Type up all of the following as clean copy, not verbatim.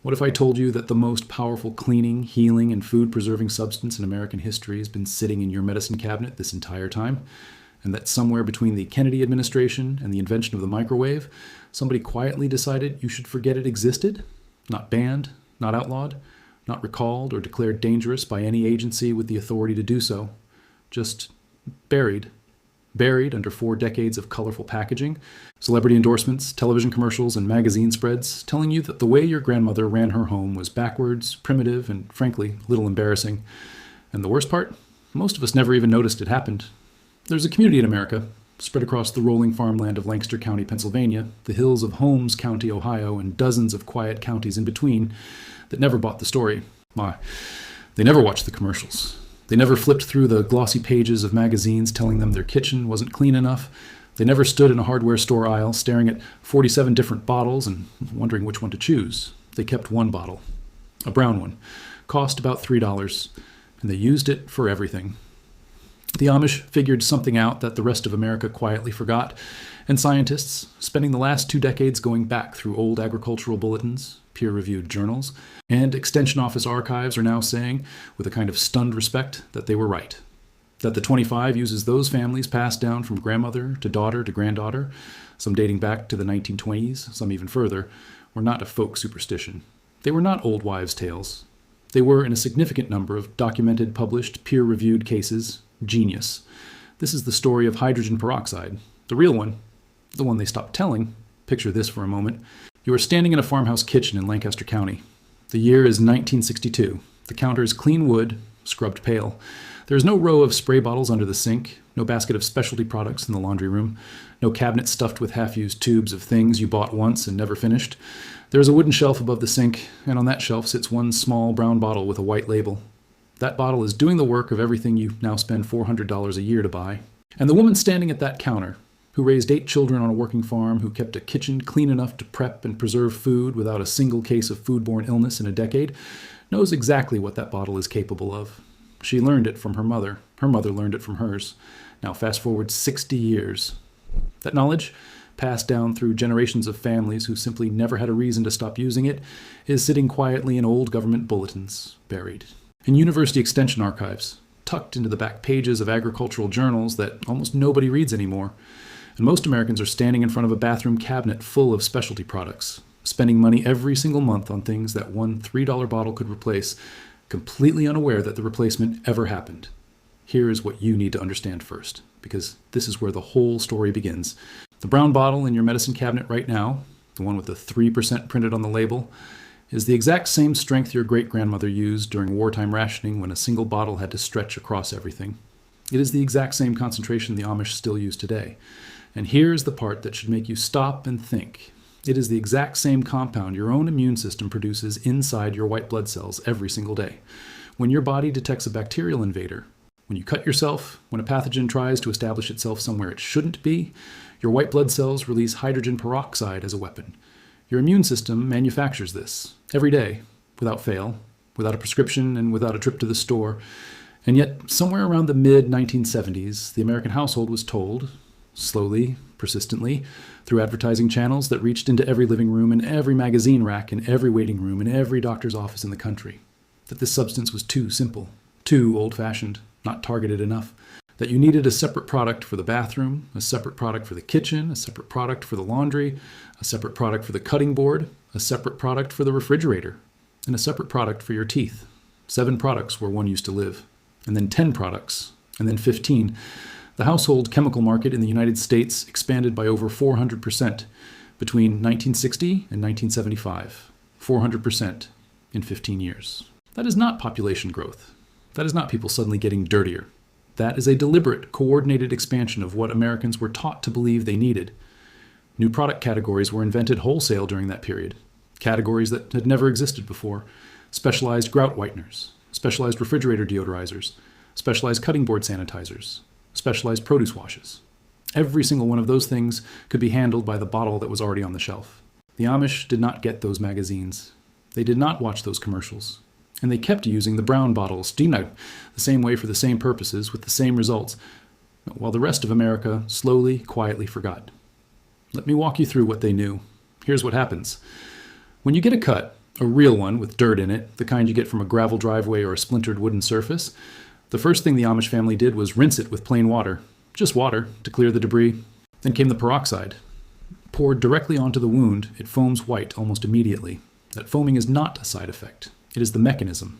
What if I told you that the most powerful cleaning, healing, and food-preserving substance in American history has been sitting in your medicine cabinet this entire time? And that somewhere between the Kennedy administration and the invention of the microwave, somebody quietly decided you should forget it existed? Not banned, not outlawed, not recalled or declared dangerous by any agency with the authority to do so. Just buried. Buried under 4 decades of colorful packaging, celebrity endorsements, television commercials, and magazine spreads telling you that the way your grandmother ran her home was backwards, primitive, and frankly, a little embarrassing. And the worst part? Most of us never even noticed it happened. There's a community in America, spread across the rolling farmland of Lancaster County, Pennsylvania, the hills of Holmes County, Ohio, and dozens of quiet counties in between, that never bought the story. Why? They never watched the commercials. They never flipped through the glossy pages of magazines telling them their kitchen wasn't clean enough. They never stood in a hardware store aisle staring at 47 different bottles and wondering which one to choose. They kept one bottle, a brown one, cost about $3, and they used it for everything. The Amish figured something out that the rest of America quietly forgot, and scientists, spending the last 2 decades going back through old agricultural bulletins, peer-reviewed journals, and Extension Office archives are now saying, with a kind of stunned respect, that they were right. That the 25 uses those families passed down from grandmother to daughter to granddaughter, some dating back to the 1920s, some even further, were not a folk superstition. They were not old wives' tales. They were, in a significant number of documented, published, peer-reviewed cases, genius. This is the story of hydrogen peroxide, the real one, the one they stopped telling. Picture this for a moment. You are standing in a farmhouse kitchen in Lancaster County. The year is 1962. The counter is clean wood, scrubbed pale. There is no row of spray bottles under the sink, no basket of specialty products in the laundry room, no cabinet stuffed with half-used tubes of things you bought once and never finished. There is a wooden shelf above the sink, and on that shelf sits one small brown bottle with a white label. That bottle is doing the work of everything you now spend $400 a year to buy. And the woman standing at that counter, who raised 8 children on a working farm, who kept a kitchen clean enough to prep and preserve food without a single case of foodborne illness in a decade, knows exactly what that bottle is capable of. She learned it from her mother. Her mother learned it from hers. Now fast forward 60 years. That knowledge, passed down through generations of families who simply never had a reason to stop using it, is sitting quietly in old government bulletins, buried. In university extension archives, tucked into the back pages of agricultural journals that almost nobody reads anymore. And most Americans are standing in front of a bathroom cabinet full of specialty products, spending money every single month on things that one $3 bottle could replace, completely unaware that the replacement ever happened. Here is what you need to understand first, because this is where the whole story begins. The brown bottle in your medicine cabinet right now, the one with the 3% printed on the label, is the exact same strength your great-grandmother used during wartime rationing when a single bottle had to stretch across everything. It is the exact same concentration the Amish still use today. And here's the part that should make you stop and think. It is the exact same compound your own immune system produces inside your white blood cells every single day. When your body detects a bacterial invader, when you cut yourself, when a pathogen tries to establish itself somewhere it shouldn't be, your white blood cells release hydrogen peroxide as a weapon. Your immune system manufactures this every day, without fail, without a prescription, and without a trip to the store. And yet, somewhere around the mid-1970s, the American household was told, slowly, persistently, through advertising channels that reached into every living room and every magazine rack and every waiting room and every doctor's office in the country, that this substance was too simple, too old-fashioned, not targeted enough, that you needed a separate product for the bathroom, a separate product for the kitchen, a separate product for the laundry, a separate product for the cutting board, a separate product for the refrigerator, and a separate product for your teeth. 7 products where one used to live, and then 10 products, and then 15. The household chemical market in the United States expanded by over 400% between 1960 and 1975. 400% in 15 years. That is not population growth. That is not people suddenly getting dirtier. That is a deliberate, coordinated expansion of what Americans were taught to believe they needed. New product categories were invented wholesale during that period. Categories that had never existed before. Specialized grout whiteners, specialized refrigerator deodorizers, specialized cutting board sanitizers, specialized produce washes. Every single one of those things could be handled by the bottle that was already on the shelf. The Amish did not get those magazines. They did not watch those commercials. And they kept using the brown bottles, the same way for the same purposes, with the same results, while the rest of America slowly, quietly forgot. Let me walk you through what they knew. Here's what happens. When you get a cut, A real one with dirt in it, the kind you get from a gravel driveway or a splintered wooden surface. The first thing the Amish family did was rinse it with plain water, just water, to clear the debris. Then came the peroxide. Poured directly onto the wound, it foams white almost immediately. That foaming is not a side effect. It is the mechanism.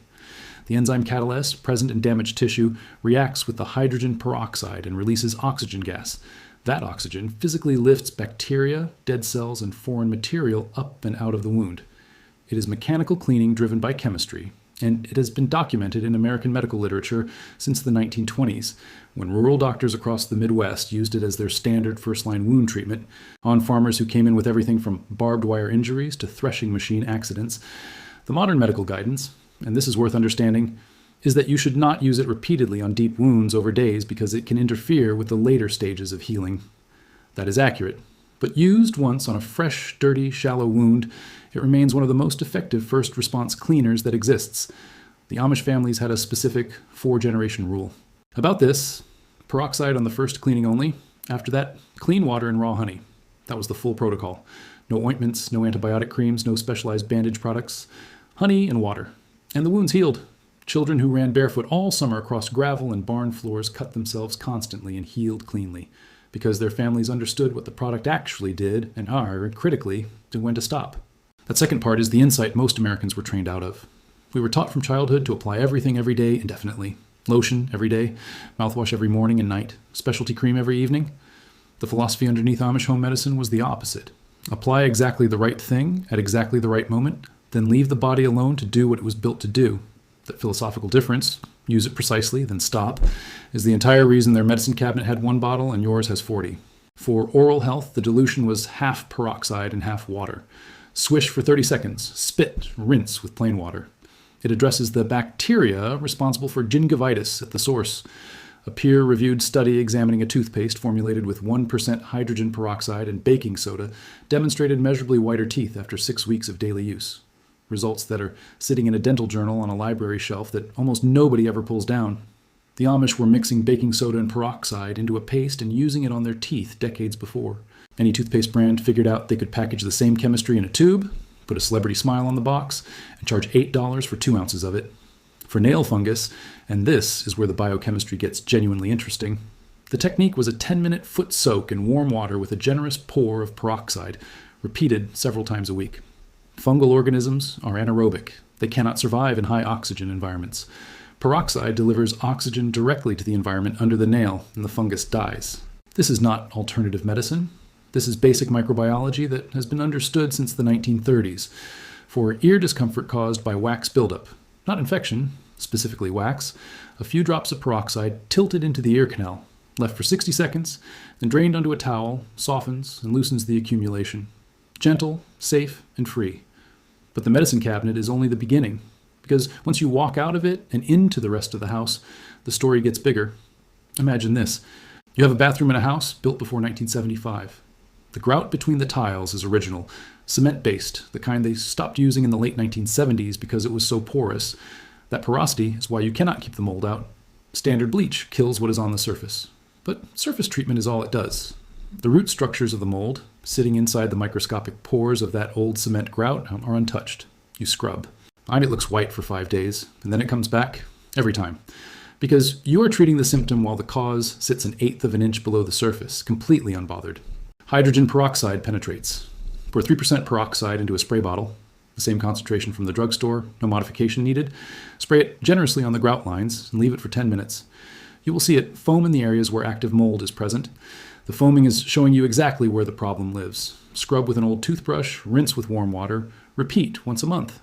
The enzyme catalase, present in damaged tissue, reacts with the hydrogen peroxide and releases oxygen gas. That oxygen physically lifts bacteria, dead cells, and foreign material up and out of the wound. It is mechanical cleaning driven by chemistry, and it has been documented in American medical literature since the 1920s, when rural doctors across the Midwest used it as their standard first-line wound treatment on farmers who came in with everything from barbed wire injuries to threshing machine accidents. The modern medical guidance, and this is worth understanding, is that you should not use it repeatedly on deep wounds over days because it can interfere with the later stages of healing. That is accurate. But used once on a fresh, dirty, shallow wound, it remains one of the most effective first response cleaners that exists. The Amish families had a specific 4-generation rule. About this, peroxide on the first cleaning only. After that, clean water and raw honey. That was the full protocol. No ointments, no antibiotic creams, no specialized bandage products. Honey and water. And the wounds healed. Children who ran barefoot all summer across gravel and barn floors cut themselves constantly and healed cleanly, because their families understood what the product actually did and critically, to when to stop. That second part is the insight most Americans were trained out of. We were taught from childhood to apply everything every day indefinitely. Lotion every day, mouthwash every morning and night, specialty cream every evening. The philosophy underneath Amish home medicine was the opposite. Apply exactly the right thing at exactly the right moment, then leave the body alone to do what it was built to do. That philosophical difference, use it precisely, then stop, is the entire reason their medicine cabinet had 1 bottle and yours has 40. For oral health, the dilution was half peroxide and half water. Swish for 30 seconds, spit, rinse with plain water. It addresses the bacteria responsible for gingivitis at the source. A peer-reviewed study examining a toothpaste formulated with 1% hydrogen peroxide and baking soda demonstrated measurably whiter teeth after 6 weeks of daily use. Results that are sitting in a dental journal on a library shelf that almost nobody ever pulls down. The Amish were mixing baking soda and peroxide into a paste and using it on their teeth decades before. Any toothpaste brand figured out they could package the same chemistry in a tube, put a celebrity smile on the box, and charge $8 for 2 ounces of it. For nail fungus, and this is where the biochemistry gets genuinely interesting, the technique was a 10-minute foot soak in warm water with a generous pour of peroxide, repeated several times a week. Fungal organisms are anaerobic. They cannot survive in high oxygen environments. Peroxide delivers oxygen directly to the environment under the nail, and the fungus dies. This is not alternative medicine. This is basic microbiology that has been understood since the 1930s for ear discomfort caused by wax buildup, not infection, specifically wax. A few drops of peroxide tilted into the ear canal, left for 60 seconds, then drained onto a towel, softens and loosens the accumulation. Gentle, safe, and free. But the medicine cabinet is only the beginning, because once you walk out of it and into the rest of the house, the story gets bigger. Imagine this. You have a bathroom in a house built before 1975. The grout between the tiles is original, cement-based, the kind they stopped using in the late 1970s because it was so porous. That porosity is why you cannot keep the mold out. Standard bleach kills what is on the surface. But surface treatment is all it does. The root structures of the mold, sitting inside the microscopic pores of that old cement grout, are untouched. You scrub. And it looks white for 5 days, and then it comes back every time. Because you are treating the symptom while the cause sits 1/8 of an inch below the surface, completely unbothered. Hydrogen peroxide penetrates. Pour 3% peroxide into a spray bottle, the same concentration from the drugstore, no modification needed. Spray it generously on the grout lines and leave it for 10 minutes. You will see it foam in the areas where active mold is present. The foaming is showing you exactly where the problem lives. Scrub with an old toothbrush, rinse with warm water, repeat once a month.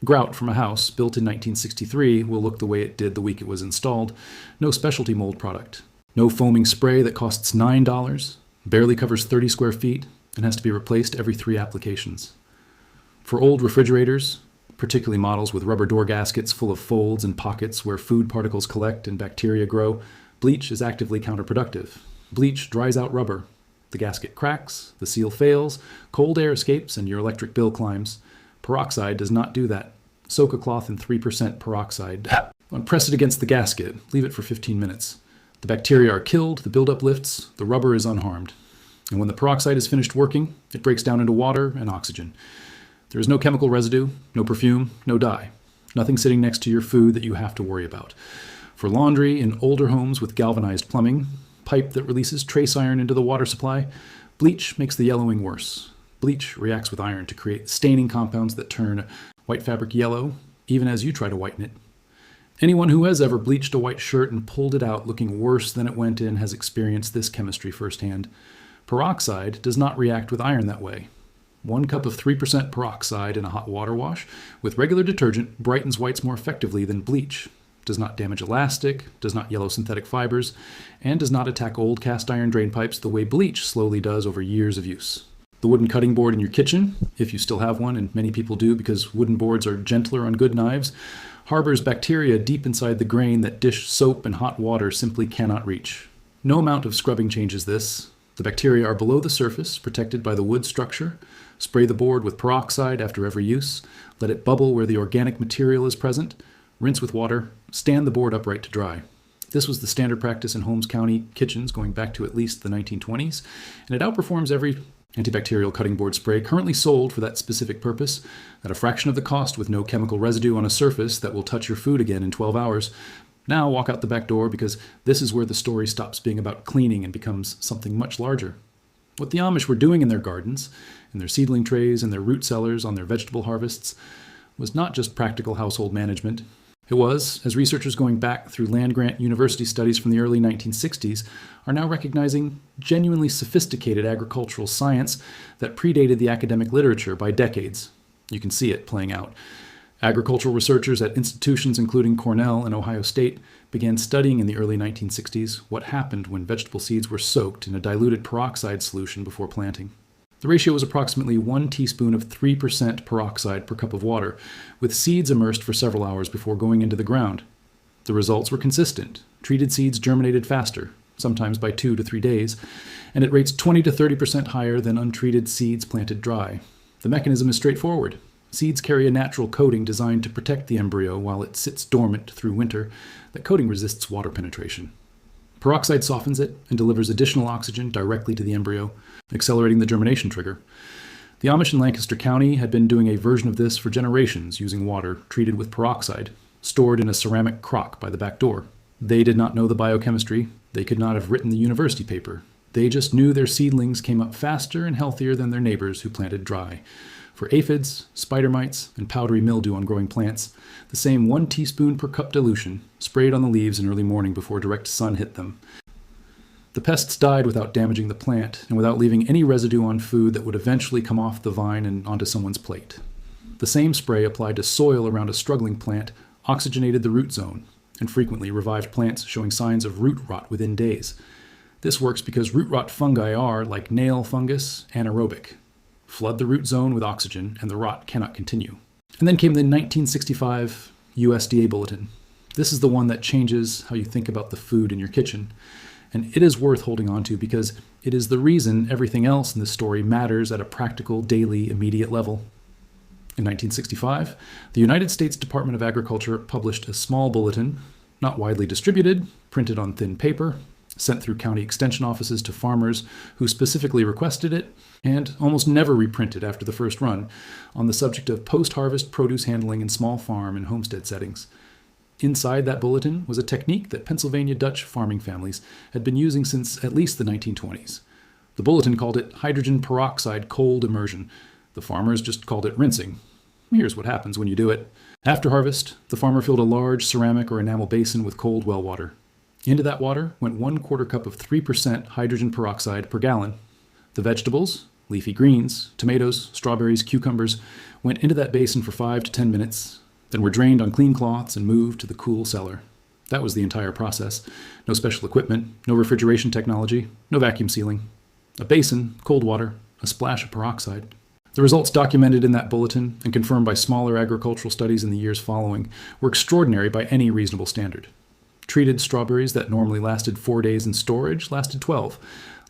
Grout from a house built in 1963 will look the way it did the week it was installed. No specialty mold product. No foaming spray that costs $9, barely covers 30 square feet, and has to be replaced every 3 applications. For old refrigerators, particularly models with rubber door gaskets full of folds and pockets where food particles collect and bacteria grow, bleach is actively counterproductive. Bleach dries out rubber. The gasket cracks, the seal fails, cold air escapes, and your electric bill climbs. Peroxide does not do that. Soak a cloth in 3% peroxide. Press it against the gasket. Leave it for 15 minutes. The bacteria are killed, the buildup lifts, the rubber is unharmed. And when the peroxide is finished working, it breaks down into water and oxygen. There is no chemical residue, no perfume, no dye. Nothing sitting next to your food that you have to worry about. For laundry in older homes with galvanized plumbing, pipe that releases trace iron into the water supply, bleach makes the yellowing worse. Bleach reacts with iron to create staining compounds that turn white fabric yellow, even as you try to whiten it. Anyone who has ever bleached a white shirt and pulled it out looking worse than it went in has experienced this chemistry firsthand. Peroxide does not react with iron that way. 1 cup of 3% peroxide in a hot water wash with regular detergent brightens whites more effectively than bleach, does not damage elastic, does not yellow synthetic fibers, and does not attack old cast iron drain pipes the way bleach slowly does over years of use. The wooden cutting board in your kitchen, if you still have one, and many people do because wooden boards are gentler on good knives, harbors bacteria deep inside the grain that dish soap and hot water simply cannot reach. No amount of scrubbing changes this. The bacteria are below the surface, protected by the wood structure. Spray the board with peroxide after every use. Let it bubble where the organic material is present. Rinse with water. Stand the board upright to dry. This was the standard practice in Holmes County kitchens going back to at least the 1920s, and it outperforms every antibacterial cutting board spray currently sold for that specific purpose, at a fraction of the cost with no chemical residue on a surface that will touch your food again in 12 hours. Now walk out the back door because this is where the story stops being about cleaning and becomes something much larger. What the Amish were doing in their gardens, in their seedling trays, and their root cellars on their vegetable harvests, was not just practical household management. It was, as researchers going back through land-grant university studies from the early 1960s are now recognizing genuinely sophisticated agricultural science that predated the academic literature by decades. You can see it playing out. Agricultural researchers at institutions including Cornell and Ohio State began studying in the early 1960s what happened when vegetable seeds were soaked in a diluted peroxide solution before planting. The ratio was approximately 1 teaspoon of 3% peroxide per cup of water, with seeds immersed for several hours before going into the ground. The results were consistent. Treated seeds germinated faster, sometimes by 2 to 3 days, and at rates 20 to 30% higher than untreated seeds planted dry. The mechanism is straightforward. Seeds carry a natural coating designed to protect the embryo while it sits dormant through winter. That coating resists water penetration. Peroxide softens it and delivers additional oxygen directly to the embryo, accelerating the germination trigger. The Amish in Lancaster County had been doing a version of this for generations using water treated with peroxide, stored in a ceramic crock by the back door. They did not know the biochemistry. They could not have written the university paper. They just knew their seedlings came up faster and healthier than their neighbors who planted dry. For aphids, spider mites, and powdery mildew on growing plants, the same 1 teaspoon per cup dilution, sprayed on the leaves in early morning before direct sun hit them. The pests died without damaging the plant and without leaving any residue on food that would eventually come off the vine and onto someone's plate. The same spray applied to soil around a struggling plant oxygenated the root zone and frequently revived plants showing signs of root rot within days. This works because root rot fungi are, like nail fungus, anaerobic. Flood the root zone with oxygen, and the rot cannot continue. And then came the 1965 USDA bulletin. This is the one that changes how you think about the food in your kitchen. And it is worth holding on to because it is the reason everything else in this story matters at a practical, daily, immediate level. In 1965, the United States Department of Agriculture published a small bulletin, not widely distributed, printed on thin paper, sent through county extension offices to farmers who specifically requested it, and almost never reprinted after the first run, on the subject of post-harvest produce handling in small farm and homestead settings. Inside that bulletin was a technique that Pennsylvania Dutch farming families had been using since at least the 1920s. The bulletin called it hydrogen peroxide cold immersion. The farmers just called it rinsing. Here's what happens when you do it. After harvest, the farmer filled a large ceramic or enamel basin with cold well water. Into that water went 1/4 cup of 3% hydrogen peroxide per gallon. The vegetables, leafy greens, tomatoes, strawberries, cucumbers, went into that basin for 5 to 10 minutes, then were drained on clean cloths and moved to the cool cellar. That was the entire process. No special equipment, no refrigeration technology, no vacuum sealing. A basin, cold water, a splash of peroxide. The results documented in that bulletin and confirmed by smaller agricultural studies in the years following were extraordinary by any reasonable standard. Treated strawberries that normally lasted 4 days in storage lasted 12.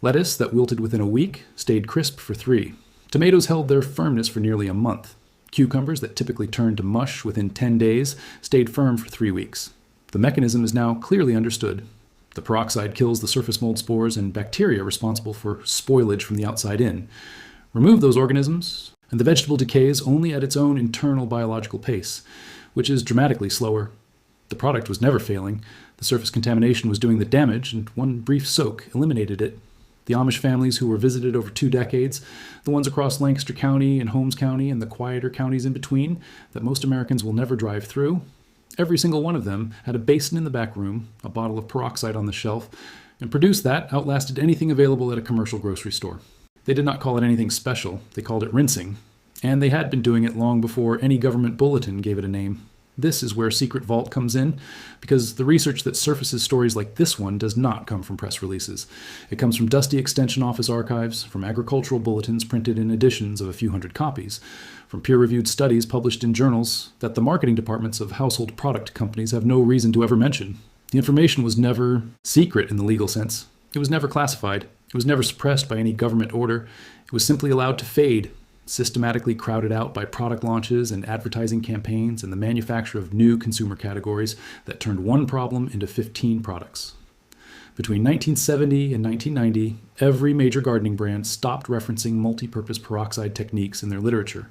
Lettuce that wilted within a week stayed crisp for 3. Tomatoes held their firmness for nearly a month. Cucumbers that typically turned to mush within 10 days stayed firm for 3 weeks. The mechanism is now clearly understood. The peroxide kills the surface mold spores and bacteria responsible for spoilage from the outside in. Remove those organisms, And the vegetable decays only at its own internal biological pace, which is dramatically slower. The product was never failing. The surface contamination was doing the damage, and one brief soak eliminated it. The Amish families who were visited over 2 decades, the ones across Lancaster County and Holmes County and the quieter counties in between that most Americans will never drive through, every single one of them had a basin in the back room, a bottle of peroxide on the shelf, and produced that outlasted anything available at a commercial grocery store. They did not call it anything special, they called it rinsing, and they had been doing it long before any government bulletin gave it a name. This is where Secret Vault comes in, because the research that surfaces stories like this one does not come from press releases. It comes from dusty Extension Office archives, from agricultural bulletins printed in editions of a few hundred copies, from peer-reviewed studies published in journals that the marketing departments of household product companies have no reason to ever mention. The information was never secret in the legal sense. It was never classified. It was never suppressed by any government order. It was simply allowed to fade, systematically crowded out by product launches and advertising campaigns and the manufacture of new consumer categories that turned one problem into 15 products. Between 1970 and 1990, every major gardening brand stopped referencing multi-purpose peroxide techniques in their literature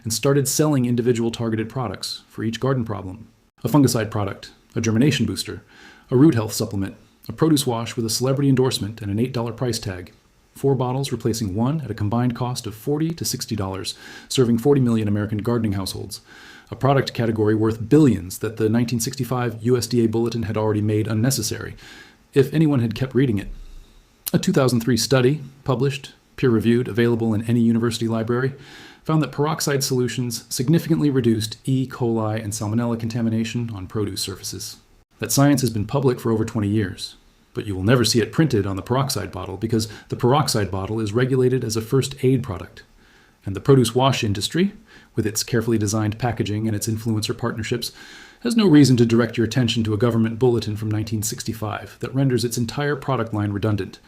and started selling individual targeted products for each garden problem. A fungicide product, a germination booster, a root health supplement, a produce wash with a celebrity endorsement and an $8 price tag. 4 bottles replacing one at a combined cost of $40 to $60, serving 40 million American gardening households. A product category worth billions that the 1965 USDA bulletin had already made unnecessary, if anyone had kept reading it. A 2003 study, published, peer-reviewed, available in any university library, found that peroxide solutions significantly reduced E. coli and salmonella contamination on produce surfaces. That science has been public for over 20 years. But you will never see it printed on the peroxide bottle because the peroxide bottle is regulated as a first aid product. And the produce wash industry, with its carefully designed packaging and its influencer partnerships, has no reason to direct your attention to a government bulletin from 1965 that renders its entire product line redundant.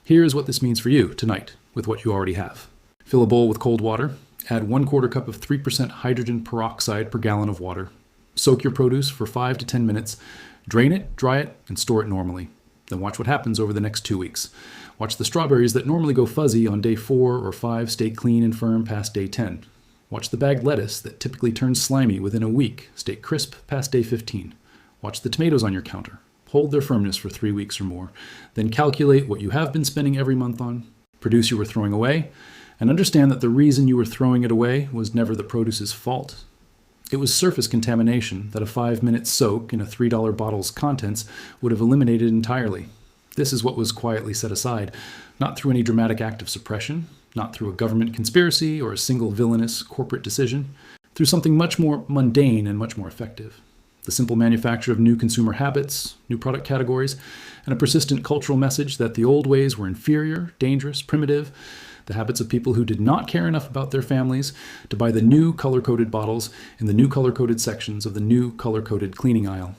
Here is what this means for you tonight with what you already have. Fill a bowl with cold water, add 1/4 cup of 3% hydrogen peroxide per gallon of water. Soak your produce for 5 to 10 minutes, drain it, dry it, and store it normally. Then watch what happens over the next 2 weeks. Watch the strawberries that normally go fuzzy on day 4 or 5 stay clean and firm past day 10. Watch the bagged lettuce that typically turns slimy within a week stay crisp past day 15. Watch the tomatoes on your counter. Hold their firmness for 3 weeks or more. Then calculate what you have been spending every month on, produce you were throwing away, and understand that the reason you were throwing it away was never the produce's fault. It was surface contamination that a 5-minute soak in a $3 bottle's contents would have eliminated entirely. This is what was quietly set aside, not through any dramatic act of suppression, not through a government conspiracy or a single villainous corporate decision, through something much more mundane and much more effective. The simple manufacture of new consumer habits, new product categories, and a persistent cultural message that the old ways were inferior, dangerous, primitive, the habits of people who did not care enough about their families to buy the new color-coded bottles in the new color-coded sections of the new color-coded cleaning aisle.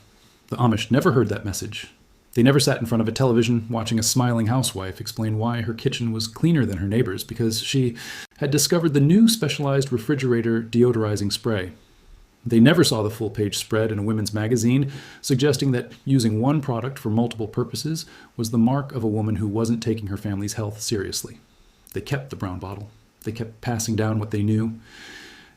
The Amish never heard that message. They never sat in front of a television watching a smiling housewife explain why her kitchen was cleaner than her neighbor's because she had discovered the new specialized refrigerator deodorizing spray. They never saw the full-page spread in a women's magazine suggesting that using one product for multiple purposes was the mark of a woman who wasn't taking her family's health seriously. They kept the brown bottle. They kept passing down what they knew.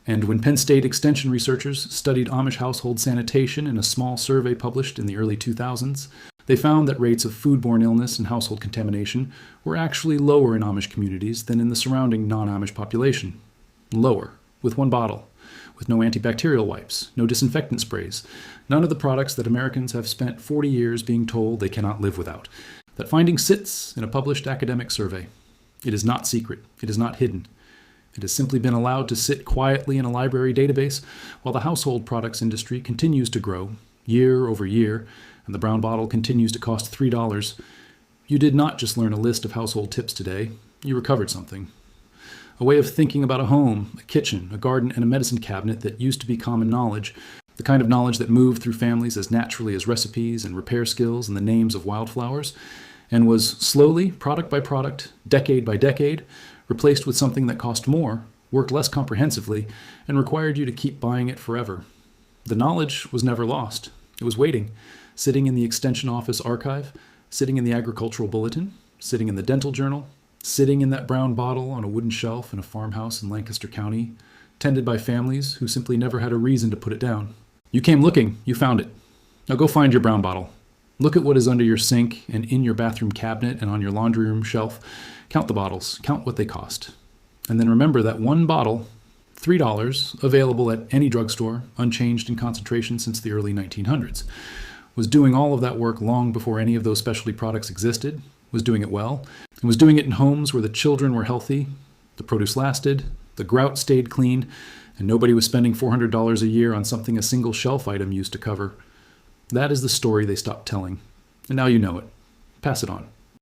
And when Penn State Extension researchers studied Amish household sanitation in a small survey published in the early 2000s, they found that rates of foodborne illness and household contamination were actually lower in Amish communities than in the surrounding non-Amish population. Lower, with one bottle, with no antibacterial wipes, no disinfectant sprays, none of the products that Americans have spent 40 years being told they cannot live without. That finding sits in a published academic survey. It is not secret. It is not hidden. It has simply been allowed to sit quietly in a library database while the household products industry continues to grow year over year and the brown bottle continues to cost $3. You did not just learn a list of household tips today. You recovered something. A way of thinking about a home, a kitchen, a garden, and a medicine cabinet that used to be common knowledge, the kind of knowledge that moved through families as naturally as recipes and repair skills and the names of wildflowers, and was slowly, product by product, decade by decade, replaced with something that cost more, worked less comprehensively, and required you to keep buying it forever. The knowledge was never lost. It was waiting, sitting in the Extension Office archive, sitting in the Agricultural Bulletin, sitting in the Dental Journal, sitting in that brown bottle on a wooden shelf in a farmhouse in Lancaster County, tended by families who simply never had a reason to put it down. You came looking, you found it. Now go find your brown bottle. Look at what is under your sink and in your bathroom cabinet and on your laundry room shelf. Count the bottles, count what they cost. And then remember that one bottle, $3, available at any drugstore, unchanged in concentration since the early 1900s, was doing all of that work long before any of those specialty products existed, was doing it well, and was doing it in homes where the children were healthy, the produce lasted, the grout stayed clean, and nobody was spending $400 a year on something a single shelf item used to cover. That is the story they stopped telling, and now you know it. Pass it on.